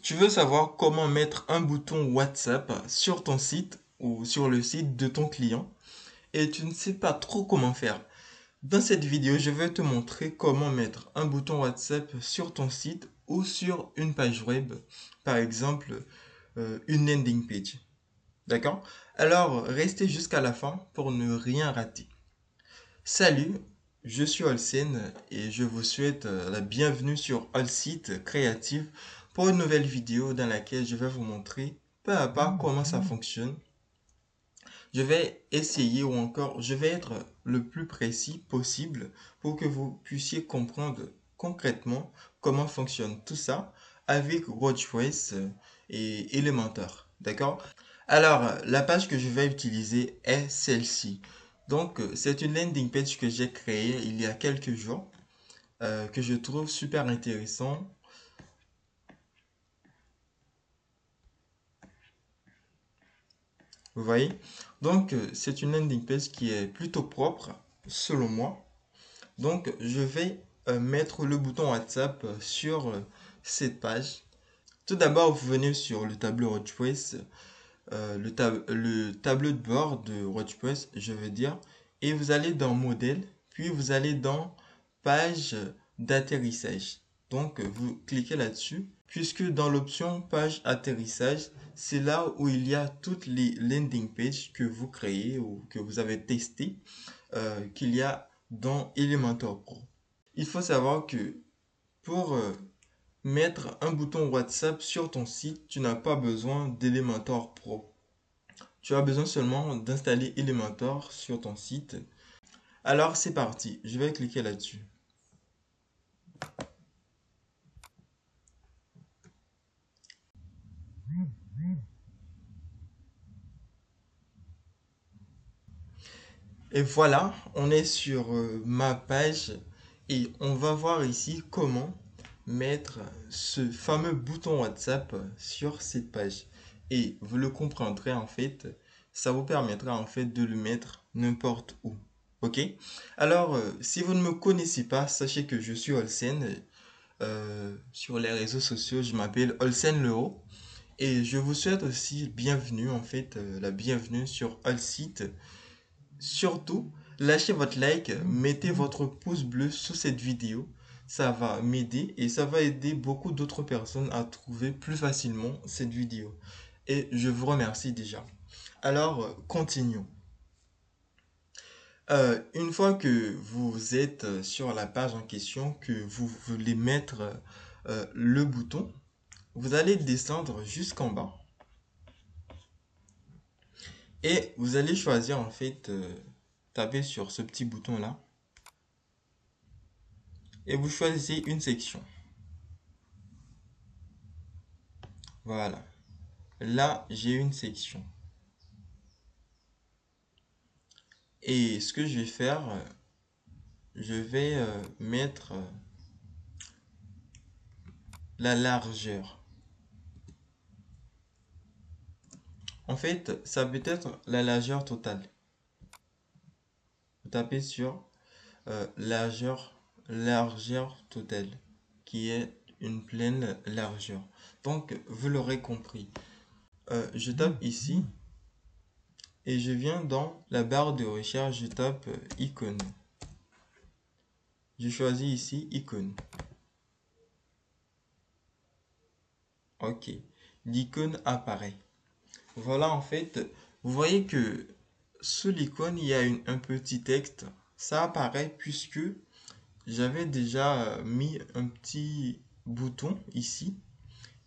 Tu veux savoir comment mettre un bouton WhatsApp sur ton site ou sur le site de ton client et tu ne sais pas trop comment faire. Dans cette vidéo, je vais te montrer comment mettre un bouton WhatsApp sur ton site ou sur une page web, par exemple une landing page. D'accord? Alors, restez jusqu'à la fin pour ne rien rater. Salut, je suis Olsen et je vous souhaite la bienvenue sur Allsite Créative pour une nouvelle vidéo dans laquelle je vais vous montrer pas à pas comment ça fonctionne. Je vais essayer ou encore je vais être le plus précis possible pour que vous puissiez comprendre concrètement comment fonctionne tout ça avec WordPress et Elementor. D'accord? Alors, la page que je vais utiliser est celle-ci. Donc, c'est une landing page que j'ai créée il y a quelques jours, que je trouve super intéressant. Vous voyez? Donc, c'est une landing page qui est plutôt propre, selon moi. Donc, je vais mettre le bouton WhatsApp sur cette page. Tout d'abord, vous venez sur le tableau WordPress, le tableau de bord de WordPress, je veux dire, et vous allez dans modèle, puis vous allez dans page d'atterrissage. Donc, vous cliquez là-dessus, puisque dans l'option page atterrissage, c'est là où il y a toutes les landing pages que vous créez ou que vous avez testé, qu'il y a dans Elementor Pro. Il faut savoir que pour mettre un bouton WhatsApp sur ton site, tu n'as pas besoin d'Elementor Pro. Tu as besoin seulement d'installer Elementor sur ton site. Alors c'est parti, je vais cliquer là-dessus. Et voilà, on est sur ma page et on va voir ici comment mettre ce fameux bouton WhatsApp sur cette page. Et vous le comprendrez en fait, ça vous permettra en fait de le mettre n'importe où. Ok? Alors, si vous ne me connaissez pas, sachez que je suis Olsen. Sur les réseaux sociaux, je m'appelle Olsen Leho. Et je vous souhaite aussi bienvenue, en fait, la bienvenue sur Allsite. Surtout, lâchez votre like, mettez votre pouce bleu sous cette vidéo. Ça va m'aider et ça va aider beaucoup d'autres personnes à trouver plus facilement cette vidéo. Et je vous remercie déjà. Alors, continuons. Une fois que vous êtes sur la page en question, que vous voulez mettre le bouton, vous allez descendre jusqu'en bas et vous allez choisir en fait, taper sur ce petit bouton là et vous choisissez une section. Voilà. Là, j'ai une section. Et ce que je vais faire, je vais mettre la largeur. En fait, ça peut être la largeur totale. Vous tapez sur largeur totale, qui est une pleine largeur. Donc, vous l'aurez compris. Je tape ici et je viens dans la barre de recherche, je tape icône. Je choisis ici icône. Ok, l'icône apparaît. Voilà, en fait, vous voyez que sous l'icône, il y a un petit texte. Ça apparaît puisque j'avais déjà mis un petit bouton ici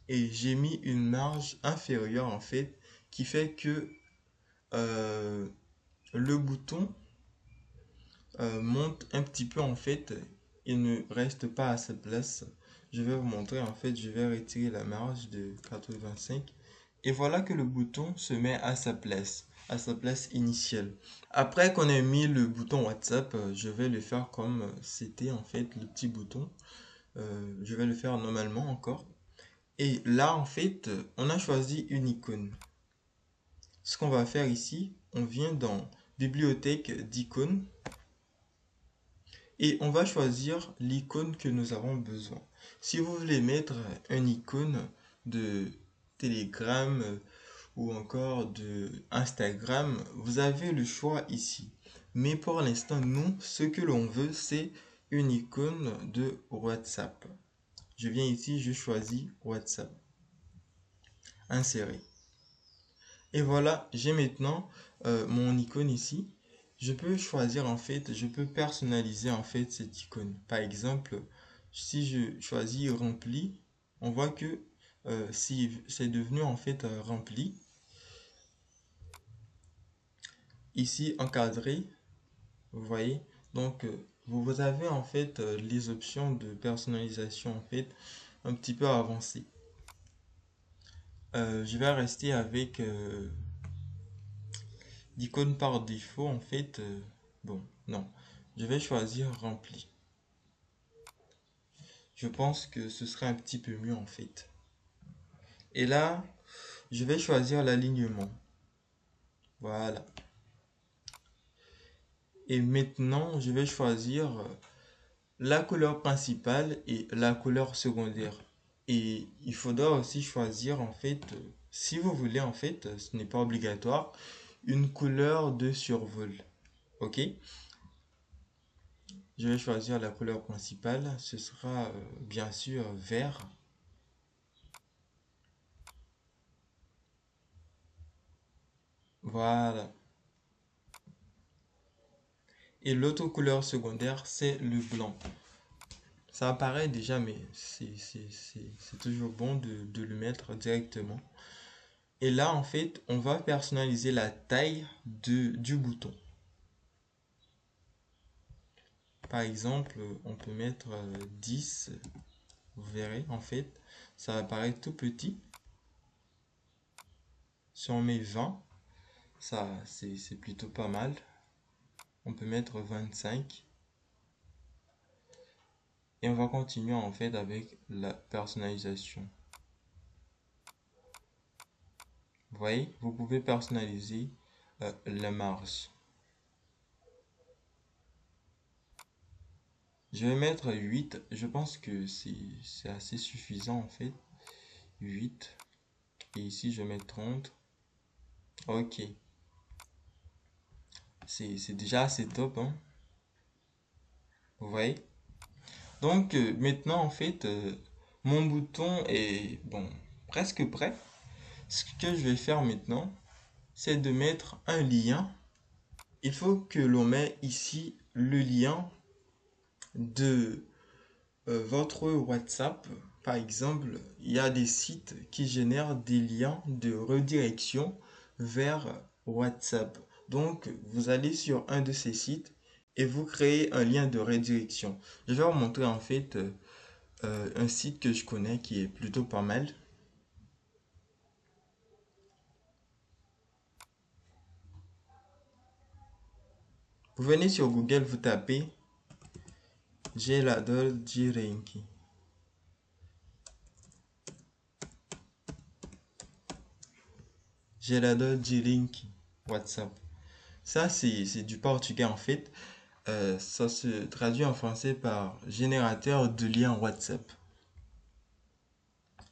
et j'ai mis une marge inférieure en fait qui fait que euh, le bouton monte un petit peu en fait et ne reste pas à sa place. Je vais vous montrer en fait, je vais retirer la marge de 85 et voilà que le bouton se met à sa place initiale. Après qu'on ait mis le bouton WhatsApp, je vais le faire comme c'était en fait le petit bouton. Je vais le faire normalement encore. Et là en fait, on a choisi une icône. Ce qu'on va faire ici, on vient dans bibliothèque d'icônes et on va choisir l'icône que nous avons besoin. Si vous voulez mettre une icône de Telegram ou encore de Instagram, vous avez le choix ici. Mais pour l'instant, nous, ce que l'on veut, c'est une icône de WhatsApp. Je viens ici, je choisis WhatsApp. Insérer. Et voilà, j'ai maintenant mon icône ici. Je peux choisir en fait, je peux personnaliser en fait cette icône. Par exemple, si je choisis rempli, on voit que si c'est devenu en fait rempli. Ici encadré, vous voyez. Donc vous avez en fait les options de personnalisation en fait un petit peu avancées. Je vais rester avec l'icône par défaut en fait. Bon, non, je vais choisir rempli. Je pense que ce serait un petit peu mieux en fait. Et là, je vais choisir l'alignement. Voilà. Et maintenant, je vais choisir la couleur principale et la couleur secondaire. Et il faudra aussi choisir en fait, si vous voulez en fait, ce n'est pas obligatoire, une couleur de survol. Ok? Je vais choisir la couleur principale. Ce sera bien sûr vert. Voilà. Et l'autre couleur secondaire, c'est le blanc. Ça apparaît déjà, mais c'est toujours bon de le mettre directement. Et là, en fait, on va personnaliser la taille du bouton. Par exemple, on peut mettre 10. Vous verrez, en fait, ça apparaît tout petit. Si on met 20, ça, c'est plutôt pas mal. On peut mettre 25. Et on va continuer, en fait, avec la personnalisation. Vous voyez, vous pouvez personnaliser la marge. Je vais mettre 8. Je pense que c'est assez suffisant en fait. 8. Et ici, je mets 30. Ok. C'est déjà assez top, hein. Vous voyez? Donc, maintenant, en fait, mon bouton est, bon, presque prêt. Ce que je vais faire maintenant, c'est de mettre un lien. Il faut que l'on mette ici le lien de votre WhatsApp. Par exemple, il y a des sites qui génèrent des liens de redirection vers WhatsApp. Donc, vous allez sur un de ces sites et vous créez un lien de redirection. Je vais vous montrer en fait un site que je connais qui est plutôt pas mal. Vous venez sur Google, vous tapez Gelador Jirenki. Gelador Jirenki WhatsApp. Ça, c'est du portugais en fait. Ça se traduit en français par générateur de liens WhatsApp.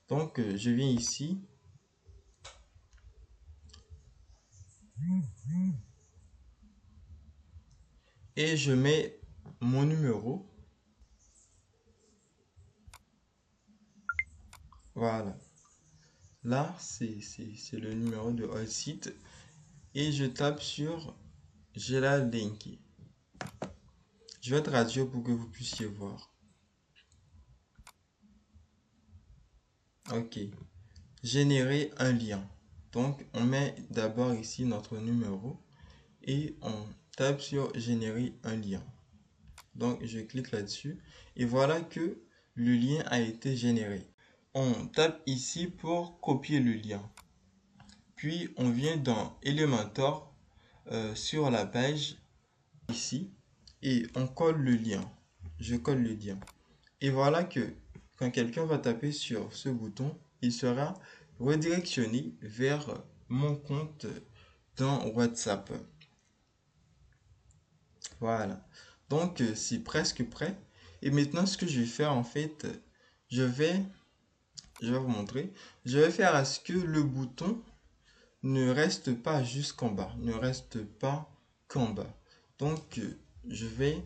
Donc, je viens ici. Et je mets mon numéro. Voilà. Là, c'est le numéro de site. Et je tape sur Geladinki. Je vais traduire pour que vous puissiez voir. Ok. Générer un lien. Donc, on met d'abord ici notre numéro et on tape sur générer un lien. Donc, je clique là-dessus et voilà que le lien a été généré. On tape ici pour copier le lien. Puis, on vient dans Elementor sur la page ici et on colle le lien. Je colle le lien. Et voilà que quand quelqu'un va taper sur ce bouton, il sera redirectionné vers mon compte dans WhatsApp. Voilà. Donc, c'est presque prêt. Et maintenant, ce que je vais faire, en fait, je vais je vais vous montrer. Je vais faire à ce que le bouton ne reste pas jusqu'en bas, ne reste pas qu'en bas. Donc, je vais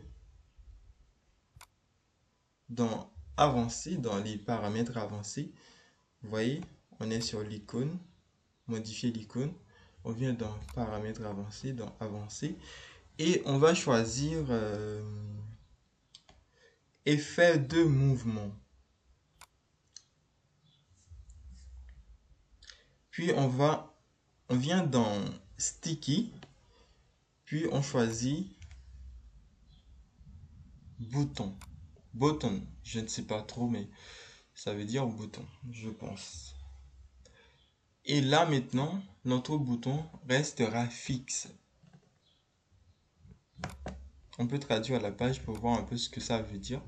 dans avancer, dans les paramètres avancés. Vous voyez, on est sur l'icône, modifier l'icône. On vient dans paramètres avancés, dans avancer. Et on va choisir effet de mouvement. Puis on vient dans sticky. Puis on choisit bouton. Button, je ne sais pas trop, mais ça veut dire bouton, je pense. Et là maintenant, notre bouton restera fixe. On peut traduire la page pour voir un peu ce que ça veut dire.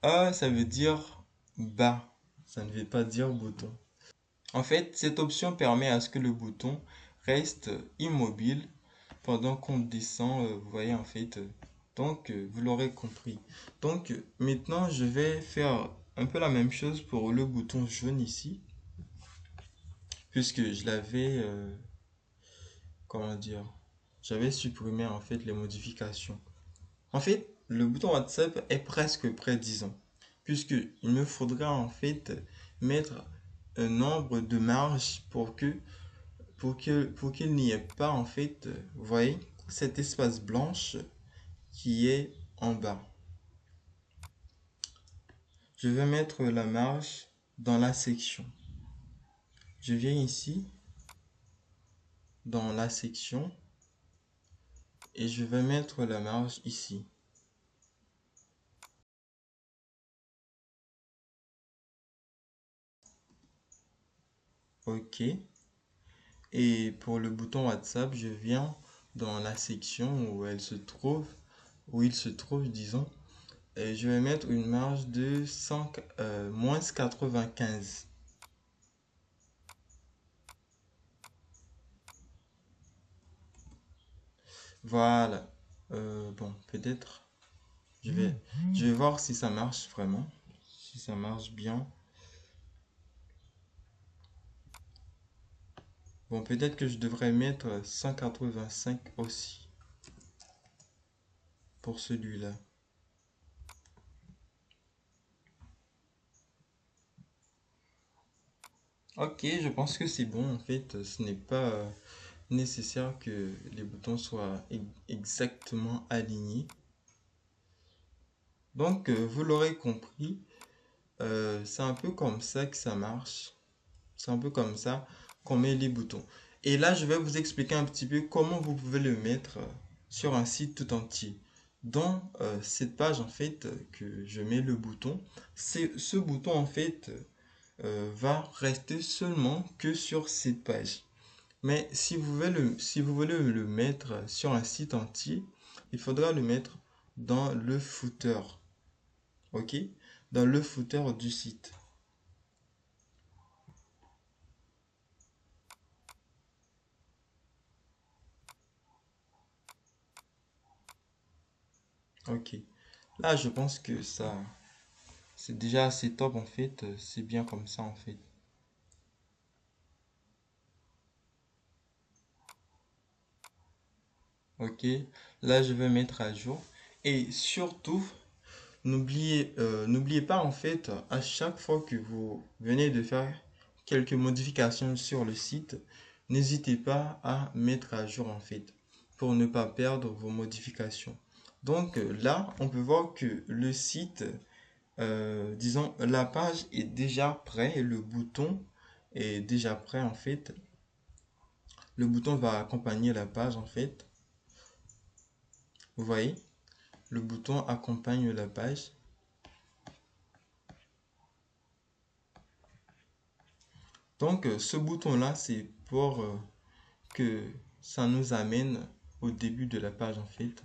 Ah, ça veut dire bas. Ça ne veut pas dire bouton. En fait, cette option permet à ce que le bouton reste immobile pendant qu'on descend. Vous voyez en fait. Donc, vous l'aurez compris. Donc, maintenant, je vais faire un peu la même chose pour le bouton jaune ici. Puisque je l'avais, comment dire, j'avais supprimé en fait les modifications. En fait, le bouton WhatsApp est presque prêt, disons, puisque il me faudra en fait mettre un nombre de marges pour qu'il n'y ait pas en fait, vous voyez, cet espace blanche qui est en bas. Je vais mettre la marge dans la section. Je viens ici dans la section et je vais mettre la marge ici. OK. Et pour le bouton WhatsApp, je viens dans la section où elle se trouve, où il se trouve, disons, et je vais mettre une marge de moins 95. Voilà. Bon, peut-être, je vais voir si ça marche vraiment, si ça marche bien. Bon, peut-être que je devrais mettre 185 aussi pour celui-là. Ok, je pense que c'est bon. En fait, ce n'est pas nécessaire que les boutons soient exactement alignés. Donc, vous l'aurez compris, c'est un peu comme ça que ça marche. C'est un peu comme ça qu'on met les boutons. Et là, je vais vous expliquer un petit peu comment vous pouvez le mettre sur un site tout entier. Dans cette page, en fait, que je mets le bouton, ce bouton, en fait, va rester seulement que sur cette page. Mais si vous voulez le mettre sur un site entier, il faudra le mettre dans le footer. OK? Dans le footer du site. OK. Là, je pense que ça, c'est déjà assez top en fait. C'est bien comme ça en fait. OK. Là, je vais mettre à jour. Et surtout, n'oubliez pas en fait, à chaque fois que vous venez de faire quelques modifications sur le site, n'hésitez pas à mettre à jour en fait, pour ne pas perdre vos modifications. Donc là, on peut voir que le site, disons, la page est déjà prêt et le bouton est déjà prêt en fait. Le bouton va accompagner la page en fait. Vous voyez, le bouton accompagne la page. Donc, ce bouton-là, c'est pour que ça nous amène au début de la page en fait,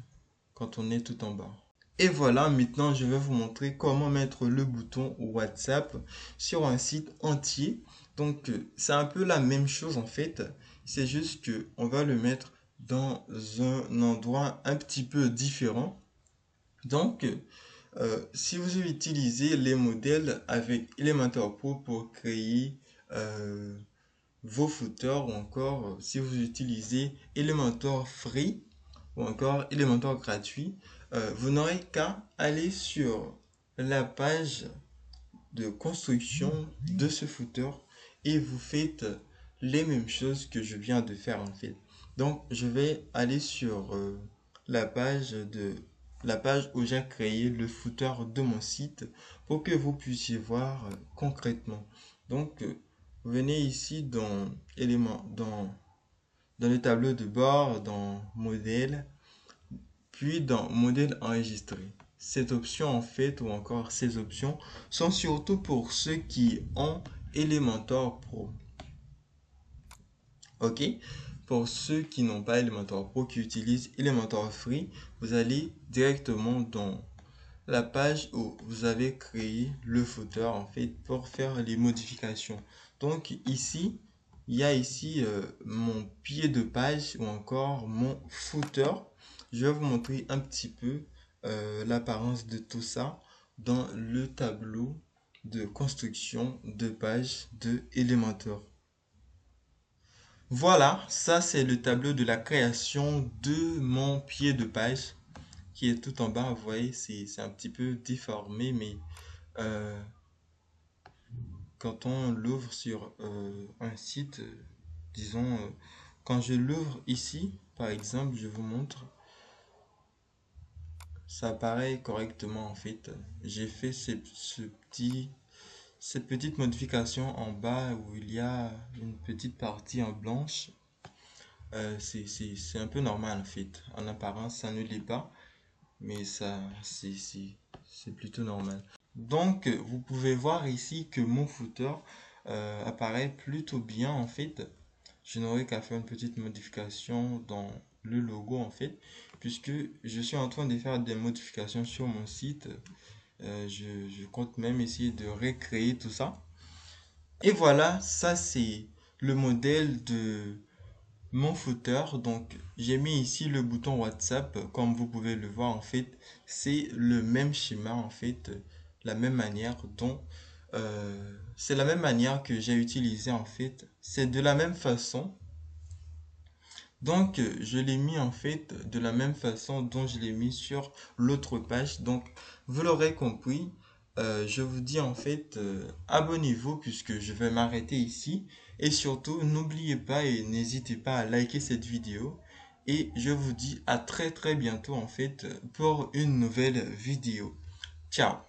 quand on est tout en bas. Et voilà, maintenant je vais vous montrer comment mettre le bouton WhatsApp sur un site entier. Donc, c'est un peu la même chose en fait. C'est juste que on va le mettre dans un endroit un petit peu différent. Donc, Si vous utilisez les modèles avec Elementor Pro pour créer vos footers, ou encore si vous utilisez Elementor Free ou encore Elementor gratuit, vous n'aurez qu'à aller sur la page de construction de ce footer et vous faites les mêmes choses que je viens de faire en fait. Donc je vais aller sur la page où j'ai créé le footer de mon site pour que vous puissiez voir concrètement. Donc venez ici dans éléments dans le tableau de bord, dans modèle, puis dans modèle enregistré. Cette option en fait, ou encore ces options, sont surtout pour ceux qui ont Elementor Pro. Ok? Pour ceux qui n'ont pas Elementor Pro, qui utilisent Elementor Free, vous allez directement dans la page où vous avez créé le footer en fait pour faire les modifications. Donc ici, il y a ici mon pied de page ou encore mon footer. Je vais vous montrer un petit peu l'apparence de tout ça dans le tableau de construction de page de Elementor. Voilà, ça c'est le tableau de la création de mon pied de page qui est tout en bas. Vous voyez, c'est un petit peu déformé, mais euh, quand on l'ouvre sur un site, disons, quand je l'ouvre ici, par exemple, je vous montre, ça apparaît correctement en fait. J'ai fait cette petite modification en bas où il y a une petite partie en blanche. C'est un peu normal en fait. En apparence, ça ne l'est pas, mais ça, c'est plutôt normal. Donc, vous pouvez voir ici que mon footer apparaît plutôt bien en fait. Je n'aurai qu'à faire une petite modification dans le logo en fait, puisque je suis en train de faire des modifications sur mon site. Je compte même essayer de recréer tout ça. Et voilà, ça c'est le modèle de mon footer. Donc j'ai mis ici le bouton WhatsApp. Comme vous pouvez le voir en fait, c'est le même schéma en fait, la même manière dont c'est la même manière que j'ai utilisé en fait. C'est de la même façon. Donc je l'ai mis en fait de la même façon dont je l'ai mis sur l'autre page. Donc vous l'aurez compris. Je vous dis en fait, abonnez-vous puisque je vais m'arrêter ici. Et surtout, n'oubliez pas et n'hésitez pas à liker cette vidéo. Et je vous dis à très très bientôt en fait pour une nouvelle vidéo. Ciao!